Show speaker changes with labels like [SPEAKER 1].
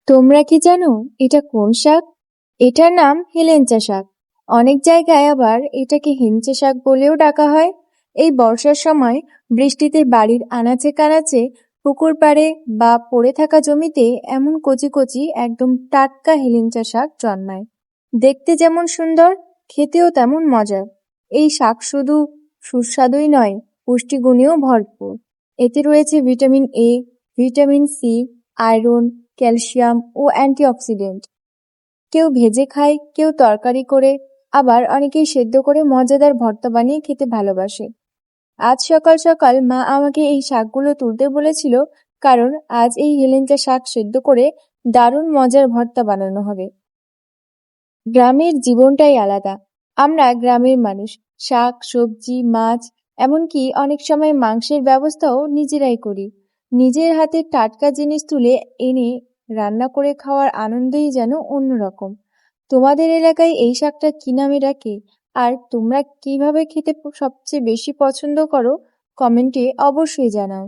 [SPEAKER 1] তোমরা কি জানো এটা কোন শাক? এটার নাম হেলেঞ্চা শাক। অনেক জায়গায় আবার এটাকে হেঞ্চা শাক বলেও ডাকা হয়। এই বর্ষার সময় বৃষ্টিতে বাড়ির আনাচে কানাচে, পুকুর পাড়ে বা পড়ে থাকা জমিতে এমন কচি কচি একদম টাটকা হেলেঞ্চা শাক জন্মায়। দেখতে যেমন সুন্দর, খেতেও তেমন মজার। এই শাক শুধু সুস্বাদুই নয়, পুষ্টিগুণেও ভরপুর। এতে রয়েছে vitamin A, vitamin C, iron, calcium ও অ্যান্টিঅক্সিডেন্ট। কেউ ভেজে খায়, কেউ তরকারি করে, আবার অনেকেই সেদ্ধ করে মজাদার ভর্তা বানিয়ে খেতে ভালোবাসে। আজ সকাল সকাল মা আমাকে এই শাকগুলো তুলতে বলেছিল, কারণ আজ এই হেলেঞ্চা শাক সেদ্ধ করে দারুণ মজার ভর্তা বানানো হবে। গ্রামের জীবনটাই আলাদা। আমরা গ্রামের মানুষ। শাক, সবজি, মাছ, এমনকি অনেক সময় মাংসের ব্যবস্থাও নিজেরাই করি। নিজের হাতে টাটকা জিনিস তুলে এনে রান্না করে খাওয়ার আনন্দই যেন অন্যরকম। তোমাদের এলাকায় এই শাকটা কি নামে ডাকে? আর তোমরা কিভাবে খেতে সবচেয়ে বেশি পছন্দ করো? কমেন্টে অবশ্যই জানাও।